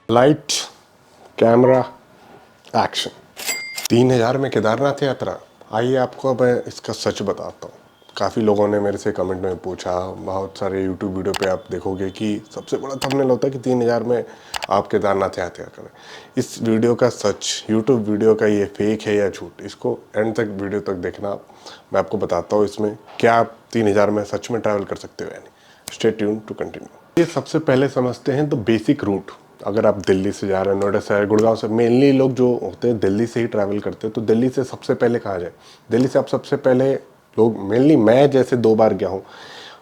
Light, camera, action. 3,000 में केदारनाथ यात्रा। आइए आपको मैं इसका सच बताता हूँ। काफ़ी लोगों ने मेरे से कमेंट में पूछा, बहुत सारे यूट्यूब वीडियो पे आप देखोगे कि सबसे बड़ा थंबनेल होता है कि 3,000 में आप केदारनाथ यात्रा करें। इस वीडियो का सच, यूट्यूब वीडियो का ये फेक है या झूठ, इसको एंड तक वीडियो तक देखना। मैं आपको बताता हूँ इसमें क्या आप 3,000 में सच में ट्रैवल कर सकते हो या नहीं। Stay tune to continue. ये सबसे पहले समझते हैं तो बेसिक रूट। अगर आप दिल्ली से जा रहे हैं, नोएडा से, गुड़गांव से, मेनली लोग जो होते हैं दिल्ली से ही ट्रैवल करते हैं, तो दिल्ली से सबसे पहले कहाँ जाए? दिल्ली से आप सबसे पहले लोग, मेनली मैं जैसे 2 बार गया हूँ,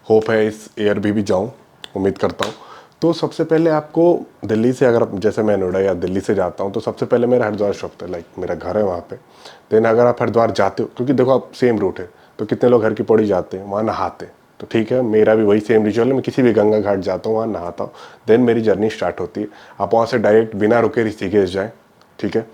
होप है इस ईयर भी जाऊँ, उम्मीद करता हूँ। तो सबसे पहले आपको दिल्ली से, अगर आप जैसे मैं नोएडा या दिल्ली से जाता हूँ, तो सबसे पहले मेरा हरिद्वार शॉप है, लाइक मेरा घर है वहाँ पे। देन अगर आप हरिद्वार जाते हो, क्योंकि देखो आप सेम रूट है, तो कितने लोग हर की पौड़ी जाते हैं, वहाँ नहाते हैं, तो ठीक है, मेरा भी वही सेम रिचुअल है। मैं किसी भी गंगा घाट जाता हूँ, वहाँ नहाता हूँ, देन मेरी जर्नी स्टार्ट होती है। आप वहाँ से डायरेक्ट बिना रुके ऋषिकेश जाएँ, ठीक है।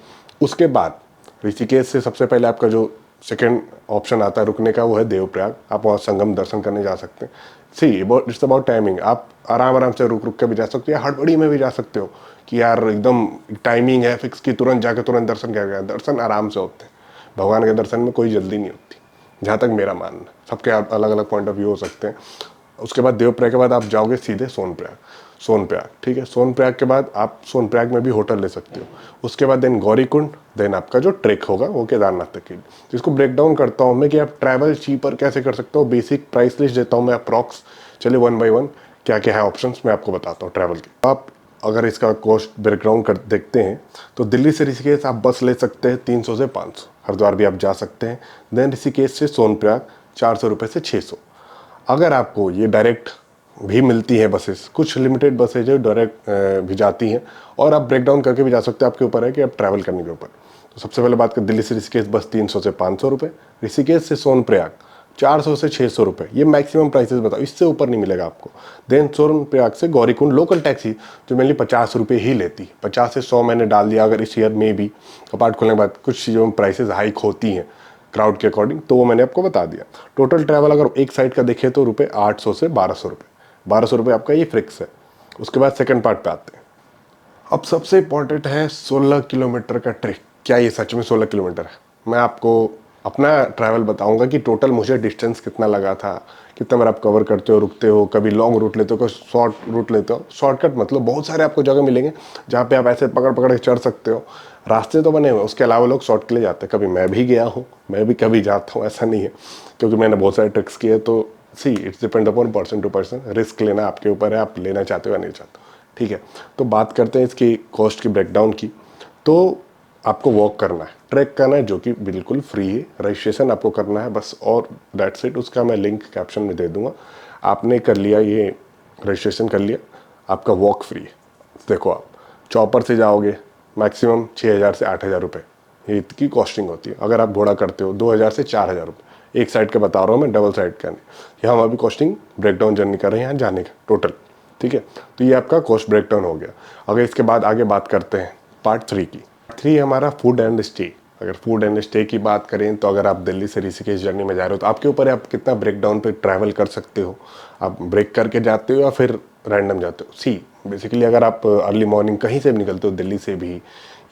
उसके बाद ऋषिकेश से सबसे पहले आपका जो सेकेंड ऑप्शन आता है रुकने का, वो है देवप्रयाग। आप वहाँ संगम दर्शन करने जा सकते हैं। See it's about timing. आप आराम आराम से रुक रुक के भी जा सकते हो, या हड़बड़ी में भी जा सकते हो कि यार एकदम टाइमिंग है फिक्स की, तुरंत जाके तुरंत दर्शन किया गया। दर्शन आराम से होते हैं, भगवान के दर्शन में कोई जल्दी नहीं होती, जहाँ तक मेरा मानना। सबके अलग अलग पॉइंट ऑफ व्यू हो सकते हैं। उसके बाद देवप्रयाग के बाद आप जाओगे सीधे सोनप्रयाग। सोनप्रयाग, ठीक है। सोनप्रयाग के बाद आप सोनप्रयाग में भी होटल ले सकते हो। उसके बाद देन गौरीकुंड, देन आपका जो ट्रेक होगा वो केदारनाथ तक के लिए। तो इसको ब्रेक डाउन करता हूँ मैं कि आप ट्रैवल चीपर कैसे कर सकते हो। बेसिक प्राइस लिस्ट देता हूँ मैं अप्रॉक्स। चलिए 1 बाय 1 क्या क्या है ऑप्शंस मैं आपको बताता हूँ ट्रैवल के। आप अगर इसका कॉस्ट ब्रेकडाउन कर देखते हैं तो दिल्ली से ऋषिकेश आप बस ले सकते हैं 300 से 500। हरिद्वार भी आप जा सकते हैं। देन ऋषिकेश से सोनप्रयाग 400 रुपये से 600। अगर आपको ये डायरेक्ट भी मिलती है बसेस, कुछ लिमिटेड बसेज जो डायरेक्ट भी जाती हैं, और आप ब्रेक डाउन करके भी जा सकते हैं, आपके ऊपर है कि आप ट्रैवल करने के ऊपर। तो सबसे पहले बात करें दिल्ली से ऋषिकेश बस 300 से 500 रुपये, ऋषिकेश से सोनप्रयाग 400 से 600 रुपये। ये मैक्सिमम प्राइसेस बताओ, इससे ऊपर नहीं मिलेगा आपको। देन सोनप्रयाग से गौरीकुंड लोकल टैक्सी जो मेनली 50 रुपये ही लेती है, 50 से 100 मैंने डाल दिया। अगर इस ईयर में भी कपाट खोलने के बाद कुछ चीज़ों में प्राइसेस हाइक होती हैं क्राउड के अकॉर्डिंग, तो वो मैंने आपको बता दिया। टोटल ट्रैवल अगर एक साइड का देखें तो रुपये 800 से 1200 रुपये। 1200 रुपये आपका ये फिक्स है। उसके बाद सेकंड पार्ट पे आते हैं। अब सबसे इंपॉर्टेंट है 16 किलोमीटर का ट्रैक। क्या ये सच में 16 किलोमीटर है? मैं आपको अपना ट्रैवल बताऊंगा कि टोटल मुझे डिस्टेंस कितना लगा था, कितना बार आप कवर करते हो, रुकते हो, कभी लॉन्ग रूट लेते हो, कभी शॉर्ट रूट लेते हो। शॉर्टकट मतलब बहुत सारे आपको जगह मिलेंगे जहाँ पे आप ऐसे पकड़ पकड़ के चढ़ सकते हो। रास्ते तो बने हुए, उसके अलावा लोग शॉर्ट के लिए जाते हैं। कभी मैं भी गया हूँ, मैं भी कभी जाता हूँ, ऐसा नहीं है, क्योंकि मैंने बहुत सारे ट्रिक्स किए। तो see it's depend upon person to person. Risk लेना आपके ऊपर है, आप लेना चाहते हो या नहीं चाहते हो, ठीक है। तो बात करते हैं इसकी कॉस्ट की, ब्रेकडाउन की। तो आपको वॉक करना है, ट्रैक करना है, जो कि बिल्कुल फ्री है। रजिस्ट्रेशन आपको करना है बस, और दैट्स इट। उसका मैं लिंक कैप्शन में दे दूंगा। आपने कर लिया, ये रजिस्ट्रेशन कर लिया, आपका वॉक फ्री है। देखो आप चॉपर से जाओगे मैक्सिमम 6,000 से 8,000 रुपये ये इसकी कॉस्टिंग होती है। अगर आप घोड़ा करते हो 2,000 से 4,000 रुपये। एक साइड का बता रहा हूँ मैं, डबल साइड का नहीं। यहाँ हम अभी कॉस्टिंग ब्रेकडाउन जर्नी कर रहे हैं यहाँ जाने का टोटल, ठीक है। तो ये आपका कॉस्ट ब्रेकडाउन हो गया। अगर इसके बाद आगे बात करते हैं पार्ट 3 की। 3 हमारा फूड एंड स्टे। अगर फूड एंड स्टे की बात करें तो अगर आप दिल्ली से ऋषिकेश जर्नी में जा रहे हो तो आपके ऊपर है आप कितना ब्रेकडाउन पे ट्रैवल कर सकते हो। आप ब्रेक करके जाते हो या फिर रैंडम जाते हो। सी बेसिकली अगर आप अर्ली मॉर्निंग कहीं से भी निकलते हो, दिल्ली से भी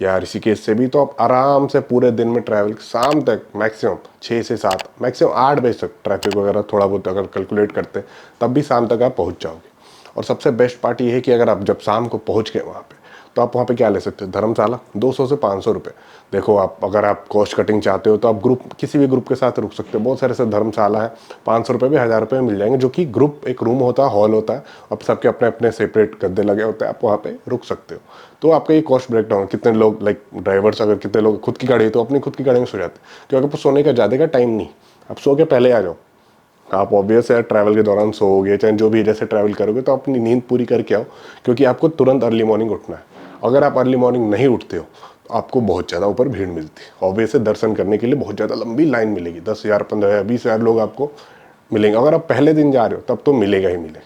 या ऋषिकेश से भी, तो आप आराम से पूरे दिन में ट्रैवल, शाम तक मैक्सिमम 6 से 7, मैक्सिमम 8 बजे तक, ट्रैफिक वगैरह थोड़ा बहुत अगर कैलकुलेट करते हैं तब भी शाम तक आप पहुँच जाओगे। और सबसे बेस्ट पार्ट ये है कि अगर आप जब शाम को पहुँच गए वहाँ पे, तो आप वहाँ पे क्या ले सकते हो, धर्मशाला 200 से 500 रुपये। देखो आप अगर आप कॉस्ट कटिंग चाहते हो तो आप ग्रुप, किसी भी ग्रुप के साथ रुक सकते हो। बहुत सारे ऐसे धर्मशाला है, 500 रुपये भी 1,000 रुपये में मिल जाएंगे, जो कि ग्रुप, एक रूम होता है, हॉल होता है, अब सबके अपने अपने सेपरेट गद्दे लगे होते हैं, आप वहाँ पे रुक सकते हो। तो आपका ये कॉस्ट ब्रेकडाउन, कितने लोग लाइक ड्राइवर्स, अगर कितने लोग खुद की गाड़ी है तो अपनी खुद की गाड़ी में सो जाते हैं, क्योंकि आपको सोने का ज़्यादा का टाइम नहीं, आप सो के पहले आ जाओ। आप ऑब्वियस है ट्रैवल के दौरान सोओगे, चाहे जो भी जैसे ट्रैवल करोगे, तो अपनी नींद पूरी करके आओ, क्योंकि आपको तुरंत अर्ली मॉर्निंग उठना है। अगर आप अर्ली मॉर्निंग नहीं उठते हो तो आपको बहुत ज़्यादा ऊपर भीड़ मिलती है। ऑब्वियस है दर्शन करने के लिए बहुत ज़्यादा लंबी लाइन मिलेगी, 10,000, 15,000, 20,000 लोग आपको मिलेंगे। अगर आप पहले दिन जा रहे हो तब तो मिलेगा ही मिलेगा,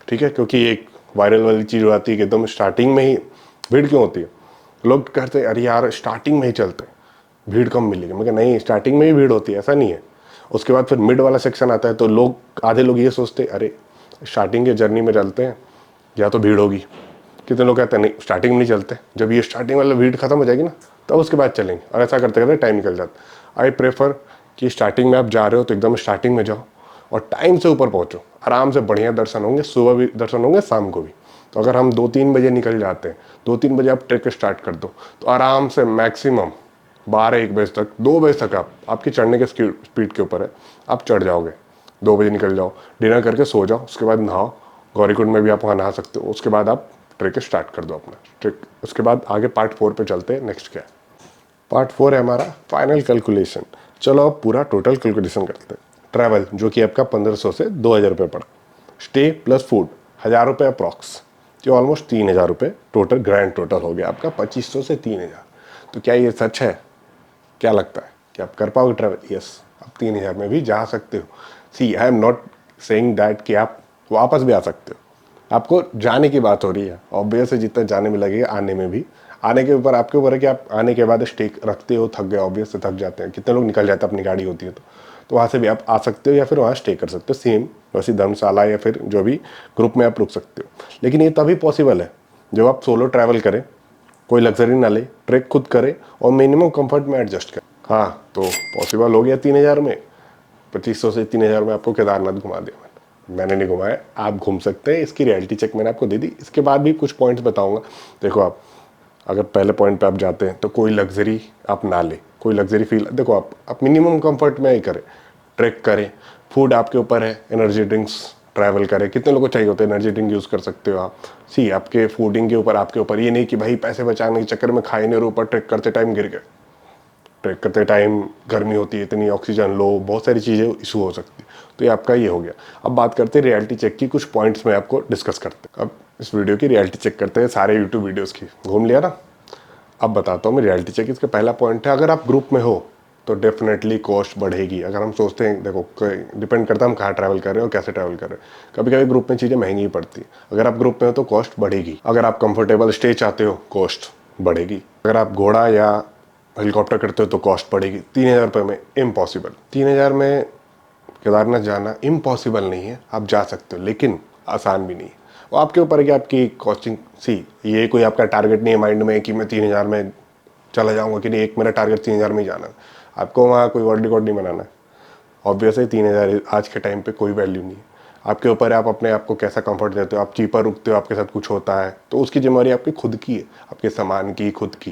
ठीक है। क्योंकि एक वायरल वाली चीज़ हो आती है कि एकदम स्टार्टिंग में ही भीड़ क्यों होती है। लोग कहते हैं अरे यार स्टार्टिंग में ही चलते हैं, भीड़ कम मिलेगी। मैं नहीं, स्टार्टिंग में ही भीड़ होती है, ऐसा नहीं है। उसके बाद फिर मिड वाला सेक्शन आता है, तो लोग, आधे लोग ये सोचते अरे स्टार्टिंग के जर्नी में चलते हैं या तो भीड़ होगी, कितने लोग कहते हैं नहीं स्टार्टिंग में नहीं चलते, जब ये स्टार्टिंग वाला भीड़ खत्म हो जाएगी ना तब उसके बाद चलेंगे, और ऐसा करते करते टाइम निकल जाता। आई प्रेफर कि स्टार्टिंग में आप जा रहे हो तो एकदम स्टार्टिंग में जाओ और टाइम से ऊपर पहुँचो, आराम से बढ़िया दर्शन होंगे, सुबह भी दर्शन होंगे शाम को भी। तो अगर हम 2-3 बजे निकल जाते हैं, 2-3 बजे आप ट्रेक स्टार्ट कर दो तो आराम से मैक्सिमम 12-1 बजे तक, 2 बजे तक आपकी चढ़ने के स्पीड के ऊपर है, आप चढ़ जाओगे। 2 बजे निकल जाओ, डिनर करके सो जाओ, उसके बाद नहाओ, गौरीकुंड में भी आप वहाँ नहा सकते हो, उसके बाद आप ट्रेक स्टार्ट कर दो अपना ट्रेक। उसके बाद आगे पार्ट 4 पे चलते हैं। नेक्स्ट क्या है, पार्ट 4 है हमारा फाइनल कैलकुलेशन। चलो अब पूरा टोटल कैलकुलेशन करते हैं। ट्रैवल जो कि आपका 1500 से 2000 रुपये पड़ा, स्टे प्लस फूड 1000 रुपये अप्रॉक्स, जो ऑलमोस्ट 3000 रुपये टोटल, ग्रैंड टोटल हो गया आपका 2500 से 3000। तो क्या ये सच है? क्या लगता है कि आप कर पाओगे ट्रैवल? यस, आप 3000 में भी जा सकते हो। See I am not saying that कि आप वापस भी आ सकते हो, आपको जाने की बात हो रही है। ऑब्वियस है जितना जाने में लगेगा आने में भी, आने के ऊपर आपके ऊपर है कि आप आने के बाद स्टे रखते हो, थक गए, ऑब्वियस से थक जाते हैं, कितने लोग निकल जाते हैं अपनी गाड़ी होती है तो वहाँ से भी आप आ सकते हो या फिर वहाँ स्टे कर सकते हो, सेम वैसी धर्मशाला या फिर जो भी ग्रुप में आप रुक सकते हो। लेकिन ये तभी पॉसिबल है जब आप सोलो ट्रैवल करें, कोई लग्जरी ना ले, ट्रैक खुद करे और मिनिमम कंफर्ट में एडजस्ट करें। हाँ, तो पॉसिबल हो गया 3000 में, 2500 से 3000 में आपको केदारनाथ घुमा दिया मैंने नहीं घुमाया, आप घूम सकते हैं। इसकी रियलिटी चेक मैंने आपको दे दी। इसके बाद भी कुछ पॉइंट्स बताऊंगा। देखो, आप अगर पहले पॉइंट पे आप जाते हैं तो कोई लग्जरी आप ना ले, कोई लग्जरी फील, देखो आप मिनिमम कंफर्ट में ही करें, ट्रैक करें। फूड आपके ऊपर है, एनर्जी ड्रिंक्स ट्रैवल करें, कितने लोगों को चाहिए होते हैं एनर्जी ड्रिंक यूज़ कर सकते हो आप। सी आपके फूडिंग के ऊपर, आपके ऊपर, ये नहीं कि भाई पैसे बचाने के चक्कर में खाए नहीं और ऊपर ट्रैक करते टाइम गिर गए। ट्रैक करते टाइम गर्मी होती है, इतनी ऑक्सीजन लो, बहुत सारी चीज़ें इशू हो सकती है। तो ये आपका ये हो गया। अब बात करते हैं रियलिटी चेक की, कुछ पॉइंट्स में आपको डिस्कस करते हैं। अब इस वीडियो की रियलिटी चेक करते हैं, सारे यूट्यूब वीडियोज़ की घूम लिया ना। अब बताता हूँ मैं रियलिटी चेक। इसका पहला पॉइंट है, अगर आप ग्रुप में हो तो डेफिनेटली कॉस्ट बढ़ेगी। अगर हम सोचते हैं, देखो डिपेंड करता है हम कहाँ ट्रैवल कर रहे हो और कैसे ट्रैवल कर रहे हो। कभी कभी ग्रुप में चीज़ें महंगी पड़ती है, अगर आप ग्रुप में हो तो कॉस्ट बढ़ेगी। अगर आप कंफर्टेबल स्टे चाहते हो कॉस्ट बढ़ेगी। अगर आप घोड़ा या हेलीकॉप्टर करते हो तो कॉस्ट बढ़ेगी। 3000 रुपये में इम्पॉसिबल, 3000 में केदारनाथ जाना इम्पॉसिबल नहीं है, आप जा सकते हो, लेकिन आसान भी नहीं है। वो आपके ऊपर है कि आपकी कॉस्टिंग, सी ये कोई आपका टारगेट नहीं है माइंड में कि मैं 3000 में चला जाऊंगा, कि नहीं, एक मेरा टारगेट 3000 में ही जाना है। आपको वहाँ कोई वर्ल्ड रिकॉर्ड नहीं बनाना है। ऑब्वियसली 3000 आज के टाइम पे कोई वैल्यू नहीं है। आपके ऊपर है, आप अपने आप को कैसा कंफर्ट देते हो। आप चीपर रुकते हो, आपके साथ कुछ होता है तो उसकी जिम्मेदारी आपकी खुद की है, आपके सामान की, खुद की,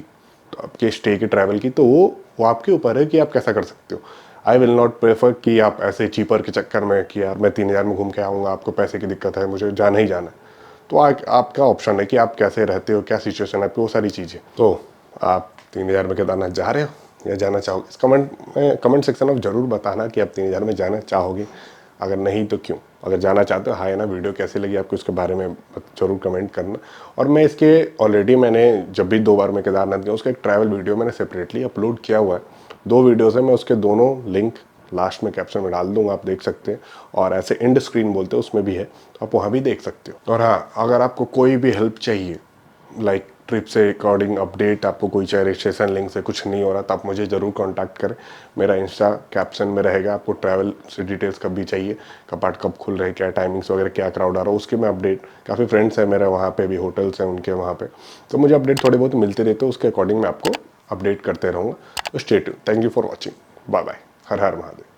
तो आपके स्टे के ट्रैवल की, तो वो आपके ऊपर है कि आप कैसा कर सकते हो। आई विल नॉट प्रेफर कि आप ऐसे चीपर के चक्कर में कि यार मैं 3000 में घूम के आऊँगा, आपको पैसे की दिक्कत है, मुझे जाना ही जाना है। तो आपका ऑप्शन है कि आप कैसे रहते हो, क्या सिचुएशन है आपकी, वो सारी चीज़ें। तो आप 3000 में केदारनाथ जा रहे हो या जाना चाहोगे, इस कमेंट सेक्शन में ज़रूर बताना कि आप 3000 में जाना चाहोगे। अगर नहीं तो क्यों? अगर जाना चाहते हो, हाय ना, वीडियो कैसी लगी आपको इसके बारे में ज़रूर कमेंट करना। और मैं इसके ऑलरेडी मैंने जब भी 2 बार मैं केदारनाथ गया उसका एक ट्रैवल वीडियो मैंने सेपरेटली अपलोड किया हुआ है। 2 वीडियोज़ है, मैं उसके दोनों लिंक लास्ट में कैप्शन में डाल दूंगा, आप देख सकते हैं। और ऐसे एंड स्क्रीन बोलते हैं उसमें भी है, तो आप वहाँ भी देख सकते हो। और हाँ, अगर आपको कोई भी हेल्प चाहिए, लाइक ट्रिप से अकॉर्डिंग अपडेट, आपको कोई चाहे रजिस्ट्रेशन लिंक से कुछ नहीं हो रहा, तो आप मुझे ज़रूर कांटेक्ट करें। मेरा इंस्टा कैप्शन में रहेगा, आपको ट्रैवल से डिटेल्स कब भी चाहिए, कपाट कब खुल रहे, क्या टाइमिंग्स वगैरह, क्या क्राउड आ रहा है, उसके मैं अपडेट, काफ़ी फ्रेंड्स हैं मेरे वहाँ पे भी, होटल्स हैं उनके वहाँ पे, तो मुझे अपडेट थोड़े बहुत मिलते रहते हैं, उसके अकॉर्डिंग मैं आपको अपडेट करते रहूँगा। तो stay tuned. Thank you for watching, bye bye, Har Har Mahadev.